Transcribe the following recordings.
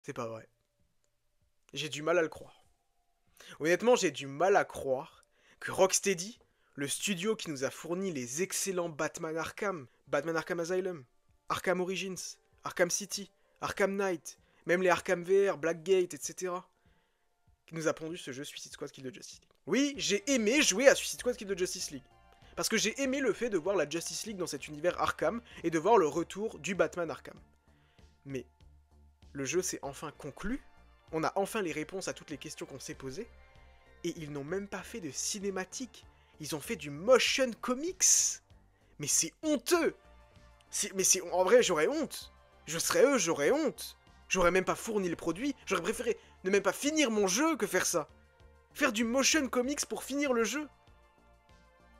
C'est pas vrai. J'ai du mal à le croire. Honnêtement, j'ai du mal à croire que Rocksteady, le studio qui nous a fourni les excellents Batman Arkham, Batman Arkham Asylum, Arkham Origins, Arkham City, Arkham Knight, même les Arkham VR, Blackgate, etc., qui nous a pondu ce jeu Suicide Squad Kill the Justice League. Oui, j'ai aimé jouer à Suicide Squad Kill the Justice League. Parce que j'ai aimé le fait de voir la Justice League dans cet univers Arkham et de voir le retour du Batman Arkham. Mais le jeu s'est enfin conclu, on a enfin les réponses à toutes les questions qu'on s'est posées, et ils n'ont même pas fait de cinématique, ils ont fait du motion comics. Mais c'est honteux. En vrai, j'aurais honte. Je serais eux, j'aurais honte. J'aurais même pas fourni le produit, j'aurais préféré ne même pas finir mon jeu que faire ça. Faire du motion comics pour finir le jeu.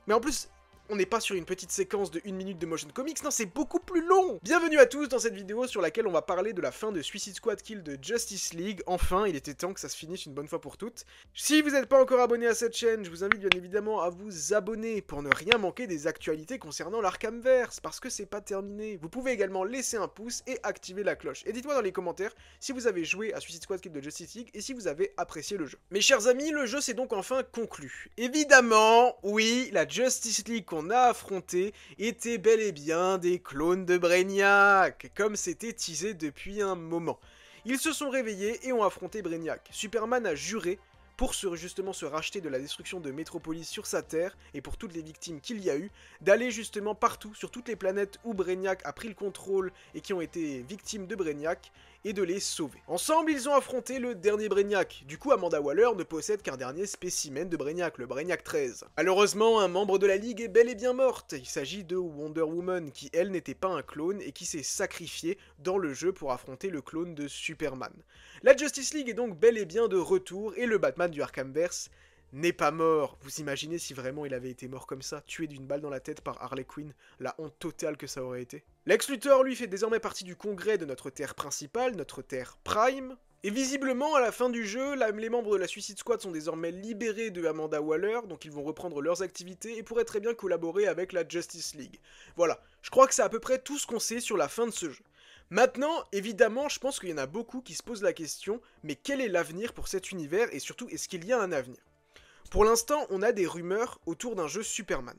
Mais en plus, on n'est pas sur une petite séquence de 1 minute de motion comics, non, c'est beaucoup plus long. Bienvenue à tous dans cette vidéo sur laquelle on va parler de la fin de Suicide Squad Kill de Justice League. Enfin, il était temps que ça se finisse une bonne fois pour toutes. Si vous n'êtes pas encore abonné à cette chaîne, je vous invite bien évidemment à vous abonner pour ne rien manquer des actualités concernant l'Arkhamverse, parce que c'est pas terminé. Vous pouvez également laisser un pouce et activer la cloche. Et dites-moi dans les commentaires si vous avez joué à Suicide Squad Kill de Justice League et si vous avez apprécié le jeu. Mes chers amis, le jeu s'est donc enfin conclu. Évidemment, oui, la Justice League qu'on a affronté étaient bel et bien des clones de Brainiac, comme c'était teasé depuis un moment. Ils se sont réveillés et ont affronté Brainiac. Superman a juré, pour justement se racheter de la destruction de Metropolis sur sa terre, et pour toutes les victimes qu'il y a eu, d'aller justement partout, sur toutes les planètes où Brainiac a pris le contrôle et qui ont été victimes de Brainiac, et de les sauver. Ensemble, ils ont affronté le dernier Brainiac. Du coup, Amanda Waller ne possède qu'un dernier spécimen de Brainiac, le Brainiac 13. Malheureusement, un membre de la Ligue est bel et bien morte. Il s'agit de Wonder Woman, qui elle n'était pas un clone et qui s'est sacrifiée dans le jeu pour affronter le clone de Superman. La Justice League est donc bel et bien de retour et le Batman du Arkhamverse n'est pas mort. Vous imaginez si vraiment il avait été mort comme ça, tué d'une balle dans la tête par Harley Quinn, la honte totale que ça aurait été. Lex Luthor, lui, fait désormais partie du congrès de notre terre principale, notre terre Prime. Et visiblement, à la fin du jeu, les membres de la Suicide Squad sont désormais libérés de Amanda Waller, donc ils vont reprendre leurs activités et pourraient très bien collaborer avec la Justice League. Voilà, je crois que c'est à peu près tout ce qu'on sait sur la fin de ce jeu. Maintenant, évidemment, je pense qu'il y en a beaucoup qui se posent la question, mais quel est l'avenir pour cet univers et surtout, est-ce qu'il y a un avenir ? Pour l'instant, on a des rumeurs autour d'un jeu Superman.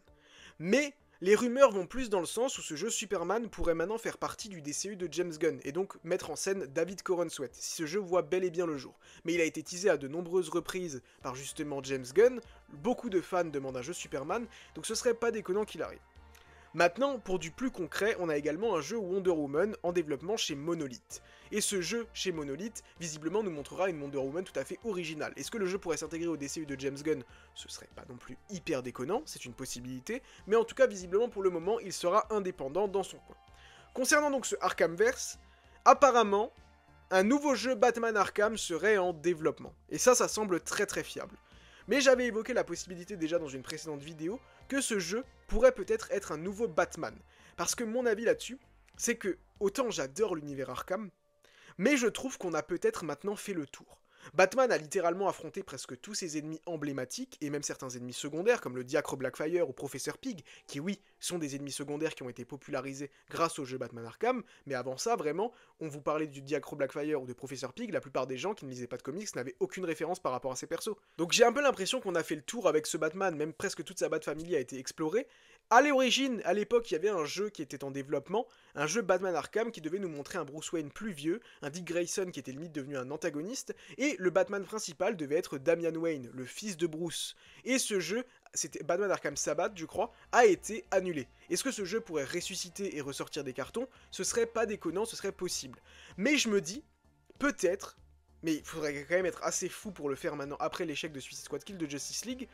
Mais les rumeurs vont plus dans le sens où ce jeu Superman pourrait maintenant faire partie du DCU de James Gunn, et donc mettre en scène David Corenswet, si ce jeu voit bel et bien le jour. Mais il a été teasé à de nombreuses reprises par justement James Gunn, beaucoup de fans demandent un jeu Superman, donc ce serait pas déconnant qu'il arrive. Maintenant, pour du plus concret, on a également un jeu Wonder Woman en développement chez Monolith. Et ce jeu chez Monolith, visiblement, nous montrera une Wonder Woman tout à fait originale. Est-ce que le jeu pourrait s'intégrer au DCU de James Gunn? Ce serait pas non plus hyper déconnant, c'est une possibilité, mais en tout cas, visiblement, pour le moment, il sera indépendant dans son coin. Concernant donc ce Arkhamverse, apparemment, un nouveau jeu Batman Arkham serait en développement. Et ça semble très très fiable. Mais j'avais évoqué la possibilité déjà dans une précédente vidéo que ce jeu pourrait peut-être être un nouveau Batman. Parce que mon avis là-dessus, c'est que autant j'adore l'univers Arkham, mais je trouve qu'on a peut-être maintenant fait le tour. Batman a littéralement affronté presque tous ses ennemis emblématiques, et même certains ennemis secondaires, comme le Diacre Blackfire ou Professeur Pig, qui oui, sont des ennemis secondaires qui ont été popularisés grâce au jeu Batman Arkham, mais avant ça, vraiment, on vous parlait du Diacre Blackfire ou de Professeur Pig, la plupart des gens qui ne lisaient pas de comics n'avaient aucune référence par rapport à ces persos. Donc j'ai un peu l'impression qu'on a fait le tour avec ce Batman, même presque toute sa Bat-Family a été explorée. À l'origine, à l'époque, il y avait un jeu qui était en développement, un jeu Batman Arkham qui devait nous montrer un Bruce Wayne plus vieux, un Dick Grayson qui était limite devenu un antagoniste, et le Batman principal devait être Damian Wayne, le fils de Bruce. Et ce jeu, c'était Batman Arkham Sabbath, je crois, a été annulé. Est-ce que ce jeu pourrait ressusciter et ressortir des cartons? Ce serait pas déconnant, ce serait possible. Mais je me dis, peut-être, mais il faudrait quand même être assez fou pour le faire maintenant après l'échec de Suicide Squad Kill de Justice League,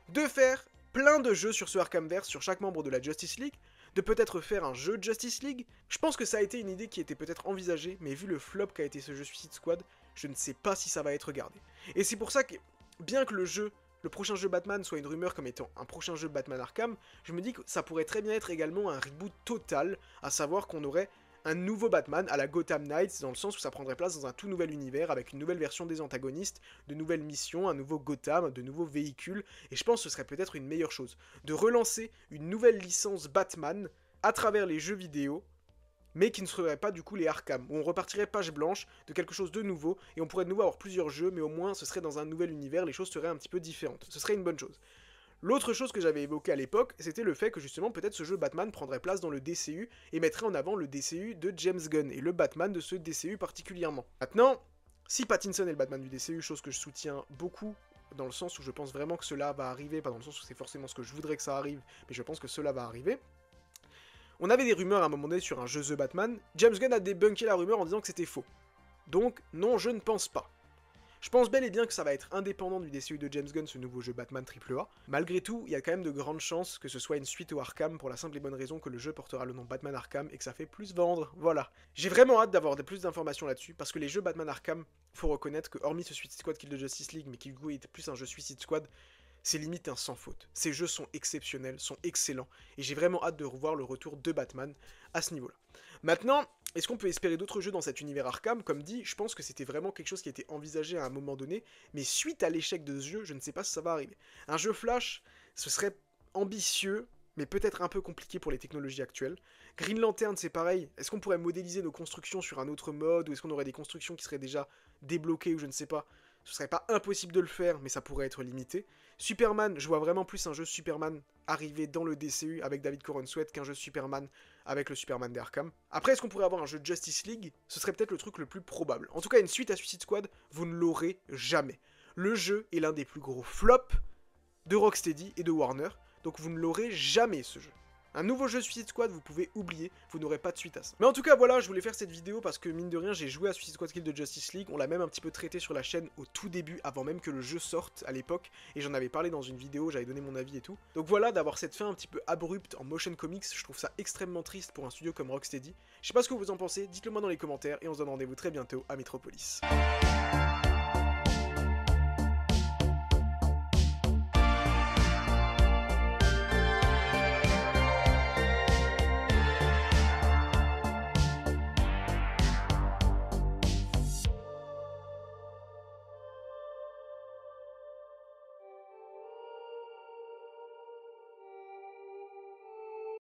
de faire plein de jeux sur ce Arkhamverse, sur chaque membre de la Justice League, de peut-être faire un jeu Justice League. Je pense que ça a été une idée qui était peut-être envisagée, mais vu le flop qu'a été ce jeu Suicide Squad, je ne sais pas si ça va être gardé. Et c'est pour ça que, bien que le prochain jeu Batman soit une rumeur comme étant un prochain jeu Batman Arkham, je me dis que ça pourrait très bien être également un reboot total, à savoir qu'on aurait un nouveau Batman à la Gotham Knights, dans le sens où ça prendrait place dans un tout nouvel univers, avec une nouvelle version des antagonistes, de nouvelles missions, un nouveau Gotham, de nouveaux véhicules, et je pense que ce serait peut-être une meilleure chose, de relancer une nouvelle licence Batman à travers les jeux vidéo, mais qui ne seraient pas du coup les Arkham, où on repartirait page blanche de quelque chose de nouveau, et on pourrait de nouveau avoir plusieurs jeux, mais au moins ce serait dans un nouvel univers, les choses seraient un petit peu différentes. Ce serait une bonne chose. L'autre chose que j'avais évoquée à l'époque, c'était le fait que justement peut-être ce jeu Batman prendrait place dans le DCU et mettrait en avant le DCU de James Gunn, et le Batman de ce DCU particulièrement. Maintenant, si Pattinson est le Batman du DCU, chose que je soutiens beaucoup, dans le sens où je pense vraiment que cela va arriver, pas dans le sens où c'est forcément ce que je voudrais que ça arrive, mais je pense que cela va arriver. On avait des rumeurs à un moment donné sur un jeu The Batman, James Gunn a débunké la rumeur en disant que c'était faux. Donc, non, je ne pense pas. Je pense bel et bien que ça va être indépendant du DCU de James Gunn, ce nouveau jeu Batman AAA. Malgré tout, il y a quand même de grandes chances que ce soit une suite au Arkham, pour la simple et bonne raison que le jeu portera le nom Batman Arkham et que ça fait plus vendre, voilà. J'ai vraiment hâte d'avoir plus d'informations là-dessus, parce que les jeux Batman Arkham, faut reconnaître que hormis ce Suicide Squad Kill the Justice League, mais qui du coup est plus un jeu Suicide Squad, c'est limite un sans faute. Ces jeux sont exceptionnels, sont excellents, et j'ai vraiment hâte de revoir le retour de Batman à ce niveau-là. Maintenant, est-ce qu'on peut espérer d'autres jeux dans cet univers Arkham? Comme dit, je pense que c'était vraiment quelque chose qui était envisagé à un moment donné, mais suite à l'échec de ce jeu, je ne sais pas si ça va arriver. Un jeu Flash, ce serait ambitieux, mais peut-être un peu compliqué pour les technologies actuelles. Green Lantern, c'est pareil. Est-ce qu'on pourrait modéliser nos constructions sur un autre mode, ou est-ce qu'on aurait des constructions qui seraient déjà débloquées, ou je ne sais pas. Ce serait pas impossible de le faire, mais ça pourrait être limité. Superman, je vois vraiment plus un jeu Superman arriver dans le DCU avec David Corenswet qu'un jeu Superman avec le Superman d'Arkham. Après, est-ce qu'on pourrait avoir un jeu Justice League? Ce serait peut-être le truc le plus probable. En tout cas, une suite à Suicide Squad, vous ne l'aurez jamais. Le jeu est l'un des plus gros flops de Rocksteady et de Warner, donc vous ne l'aurez jamais ce jeu. Un nouveau jeu Suicide Squad, vous pouvez oublier, vous n'aurez pas de suite à ça. Mais en tout cas, voilà, je voulais faire cette vidéo parce que, mine de rien, j'ai joué à Suicide Squad Kill the Justice League, on l'a même un petit peu traité sur la chaîne au tout début, avant même que le jeu sorte à l'époque, et j'en avais parlé dans une vidéo, j'avais donné mon avis et tout. Donc voilà, d'avoir cette fin un petit peu abrupte en motion comics, je trouve ça extrêmement triste pour un studio comme Rocksteady. Je sais pas ce que vous en pensez, dites-le moi dans les commentaires, et on se donne rendez-vous très bientôt à Metropolis.